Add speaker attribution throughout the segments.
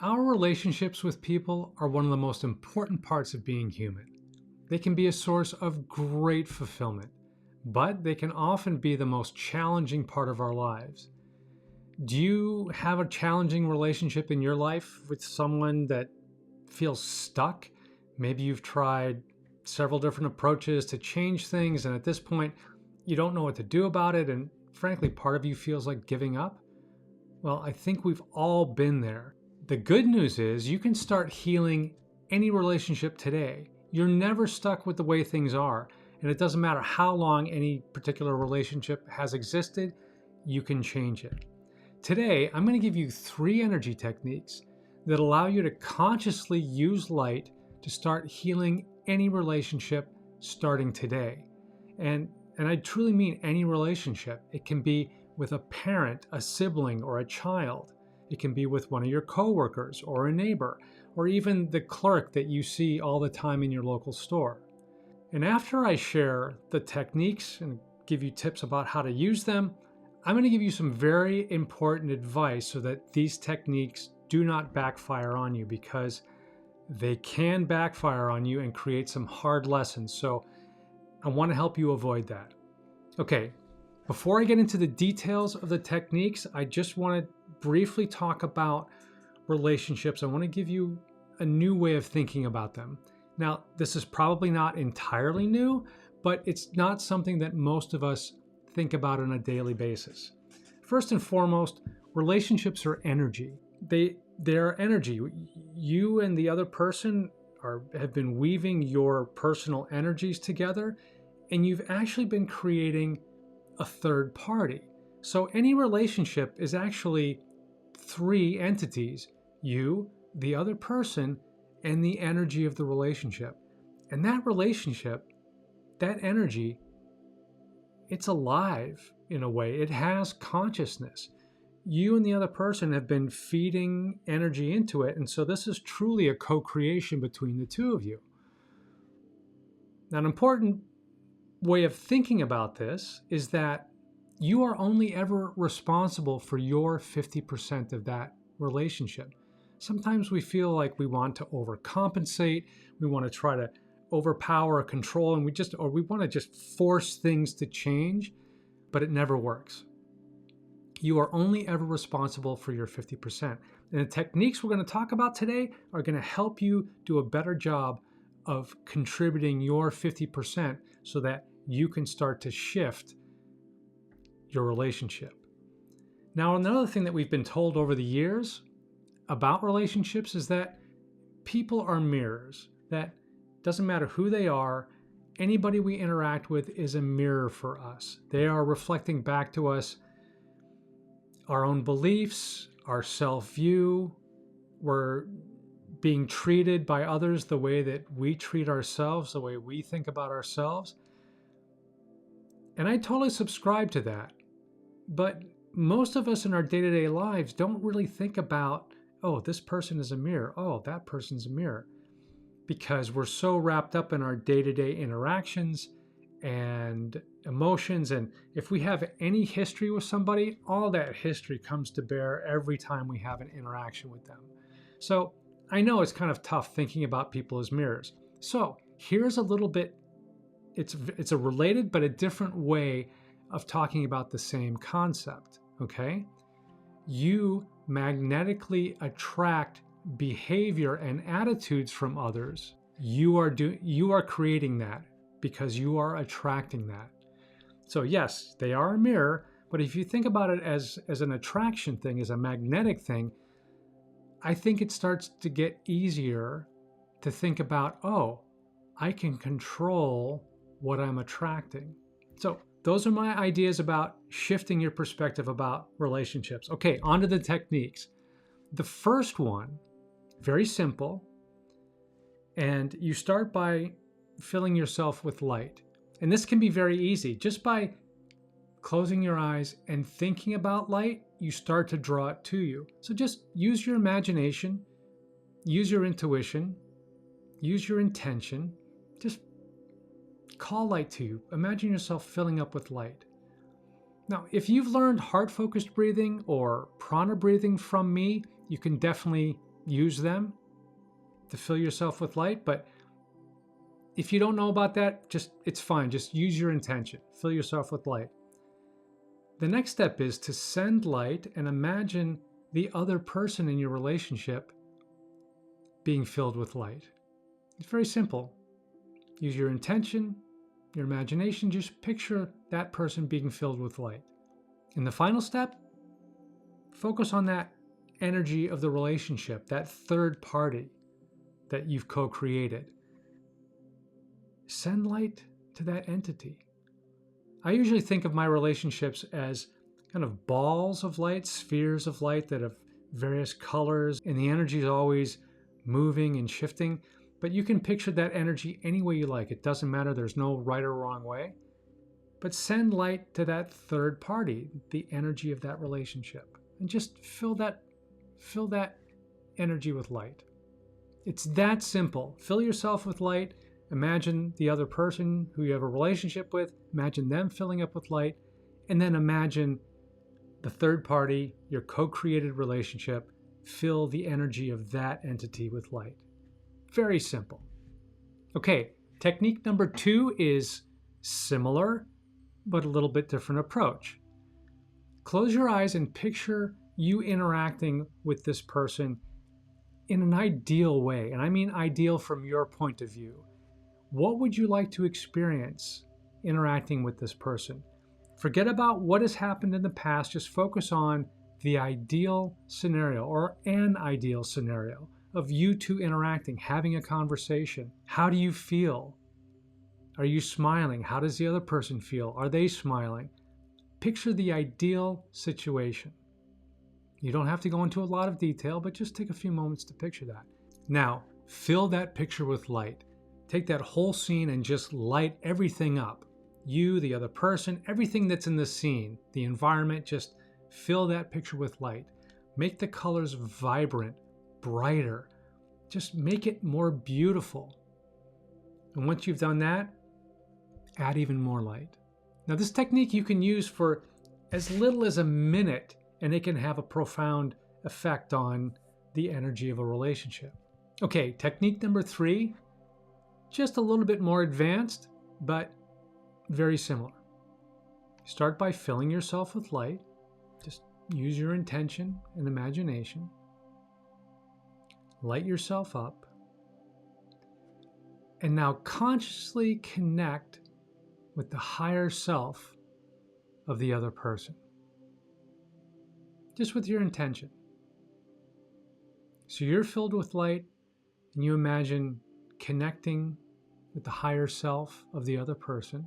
Speaker 1: Our relationships with people are one of the most important parts of being human. They can be a source of great fulfillment, but they can often be the most challenging part of our lives. Do you have a challenging relationship in your life with someone that feels stuck? Maybe you've tried several different approaches to change things, and at this point, you don't know what to do about it, and frankly, part of you feels like giving up? Well, I think we've all been there. The good news is you can start healing any relationship today. You're never stuck with the way things are, and it doesn't matter how long any particular relationship has existed, you can change it. Today, I'm going to give you 3 energy techniques that allow you to consciously use light to start healing any relationship starting today. And I truly mean any relationship. It can be with a parent, a sibling, or a child. It can be with one of your coworkers or a neighbor, or even the clerk that you see all the time in your local store. And after I share the techniques and give you tips about how to use them, I'm going to give you some very important advice so that these techniques do not backfire on you, because they can backfire on you and create some hard lessons. So I want to help you avoid that. Okay, before I get into the details of the techniques, I just want to briefly talk about relationships. I want to give you a new way of thinking about them. Now, this is probably not entirely new, but it's not something that most of us think about on a daily basis. First and foremost, relationships are energy. They're energy. You and the other person have been weaving your personal energies together, and you've actually been creating a third party. So any relationship is actually 3 entities: you, the other person, and the energy of the relationship. And that relationship, that energy, it's alive in a way. It has consciousness. You and the other person have been feeding energy into it, and so this is truly a co-creation between the two of you. Now, an important way of thinking about this is that you are only ever responsible for your 50% of that relationship. Sometimes we feel like we want to overcompensate, we want to try to overpower or control, and we want to just force things to change, but it never works. You are only ever responsible for your 50%. And the techniques we're going to talk about today are going to help you do a better job of contributing your 50% so that you can start to shift your relationship. Now, another thing that we've been told over the years about relationships is that people are mirrors, that doesn't matter who they are, anybody we interact with is a mirror for us. They are reflecting back to us our own beliefs, our self-view. We're being treated by others the way that we treat ourselves, the way we think about ourselves. And I totally subscribe to that. But most of us in our day-to-day lives don't really think about, oh, this person is a mirror. Oh, that person's a mirror. Because we're so wrapped up in our day-to-day interactions and emotions. And if we have any history with somebody, all that history comes to bear every time we have an interaction with them. So I know it's kind of tough thinking about people as mirrors. So here's a little bit, it's a related but a different way of talking about the same concept, okay? You magnetically attract behavior and attitudes from others. You are creating that because you are attracting that. So yes, they are a mirror, but if you think about it as an attraction thing, as a magnetic thing, I think it starts to get easier to think about, oh, I can control what I'm attracting. So those are my ideas about shifting your perspective about relationships. Okay, on to the techniques. The first one, very simple, and you start by filling yourself with light. And this can be very easy. Just by closing your eyes and thinking about light, you start to draw it to you. So just use your imagination, use your intuition, use your intention. Just call light to you. Imagine yourself filling up with light. Now, if you've learned heart-focused breathing or prana breathing from me, you can definitely use them to fill yourself with light. But if you don't know about that, it's fine. Just use your intention. Fill yourself with light. The next step is to send light and imagine the other person in your relationship being filled with light. It's very simple. Use your intention, your imagination, just picture that person being filled with light. And the final step, focus on that energy of the relationship, that third party that you've co-created. Send light to that entity. I usually think of my relationships as kind of balls of light, spheres of light that have various colors, and the energy is always moving and shifting. But you can picture that energy any way you like. It doesn't matter. There's no right or wrong way. But send light to that third party, the energy of that relationship, and just fill that energy with light. It's that simple. Fill yourself with light. Imagine the other person who you have a relationship with. Imagine them filling up with light. And then imagine the third party, your co-created relationship, fill the energy of that entity with light. Very simple. Okay, technique number 2 is similar, but a little bit different approach. Close your eyes and picture you interacting with this person in an ideal way. And I mean ideal from your point of view. What would you like to experience interacting with this person? Forget about what has happened in the past. Just focus on the ideal scenario or an ideal scenario of you two interacting, having a conversation. How do you feel? Are you smiling? How does the other person feel? Are they smiling? Picture the ideal situation. You don't have to go into a lot of detail, but just take a few moments to picture that. Now, fill that picture with light. Take that whole scene and just light everything up. You, the other person, everything that's in the scene, the environment, just fill that picture with light. Make the colors vibrant, brighter. Just make it more beautiful. And once you've done that, add even more light. Now, this technique you can use for as little as a minute, and it can have a profound effect on the energy of a relationship. Okay, technique number 3, just a little bit more advanced, but very similar. Start by filling yourself with light. Just use your intention and imagination. Light yourself up. And now consciously connect with the higher self of the other person. Just with your intention. So you're filled with light and you imagine connecting with the higher self of the other person.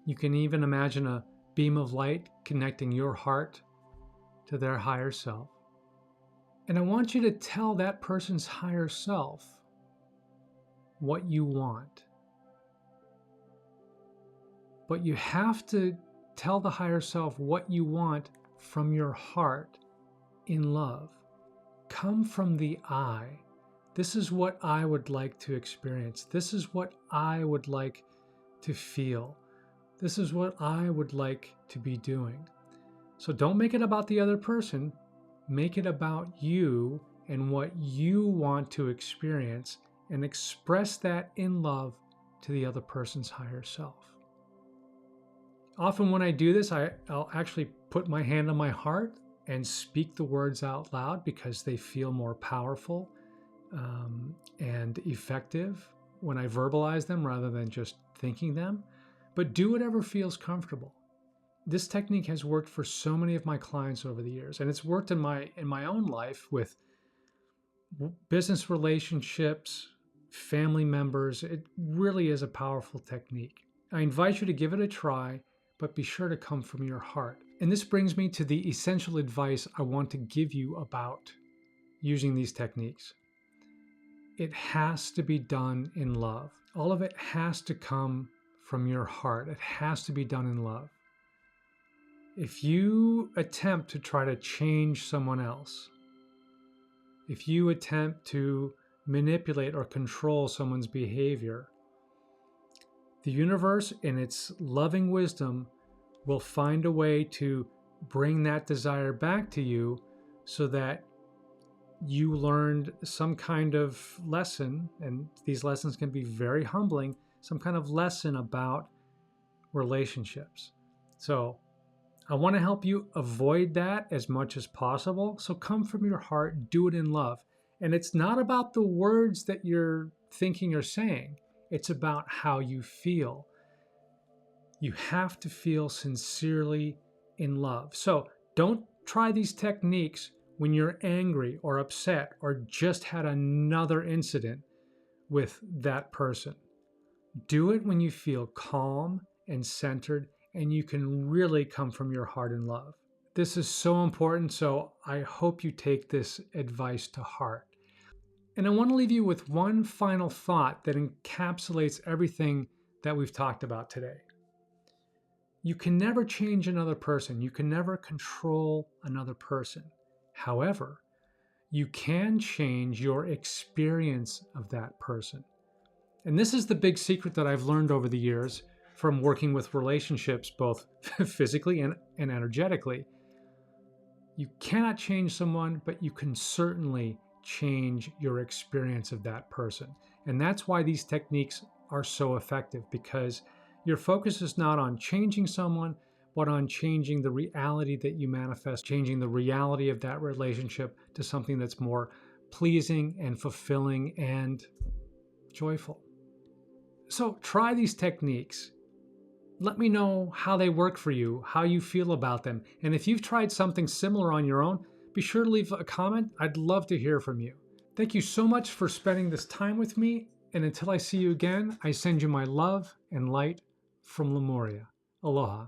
Speaker 1: You can even imagine a beam of light connecting your heart to their higher self. And I want you to tell that person's higher self what you want. But you have to tell the higher self what you want from your heart in love. Come from the I. This is what I would like to experience. This is what I would like to feel. This is what I would like to be doing. So don't make it about the other person. Make it about you and what you want to experience, and express that in love to the other person's higher self. Often when I do this, I'll actually put my hand on my heart and speak the words out loud because they feel more powerful and effective when I verbalize them rather than just thinking them. But do whatever feels comfortable. This technique has worked for so many of my clients over the years, and it's worked in my own life with business relationships, family members. It really is a powerful technique. I invite you to give it a try, but be sure to come from your heart. And this brings me to the essential advice I want to give you about using these techniques. It has to be done in love. All of it has to come from your heart. It has to be done in love. If you attempt to try to change someone else, if you attempt to manipulate or control someone's behavior, the universe, in its loving wisdom, will find a way to bring that desire back to you so that you learned some kind of lesson, and these lessons can be very humbling, some kind of lesson about relationships. So I want to help you avoid that as much as possible. So come from your heart, do it in love. And it's not about the words that you're thinking or saying, it's about how you feel. You have to feel sincerely in love. So don't try these techniques when you're angry or upset or just had another incident with that person. Do it when you feel calm and centered and you can really come from your heart in love. This is so important, so I hope you take this advice to heart. And I want to leave you with one final thought that encapsulates everything that we've talked about today. You can never change another person. You can never control another person. However, you can change your experience of that person. And this is the big secret that I've learned over the years from working with relationships, both physically and energetically. You cannot change someone, but you can certainly change your experience of that person. And that's why these techniques are so effective, because your focus is not on changing someone, but on changing the reality that you manifest, changing the reality of that relationship to something that's more pleasing and fulfilling and joyful. So try these techniques. Let me know how they work for you, how you feel about them. And if you've tried something similar on your own, be sure to leave a comment. I'd love to hear from you. Thank you so much for spending this time with me. And until I see you again, I send you my love and light from Lemuria. Aloha.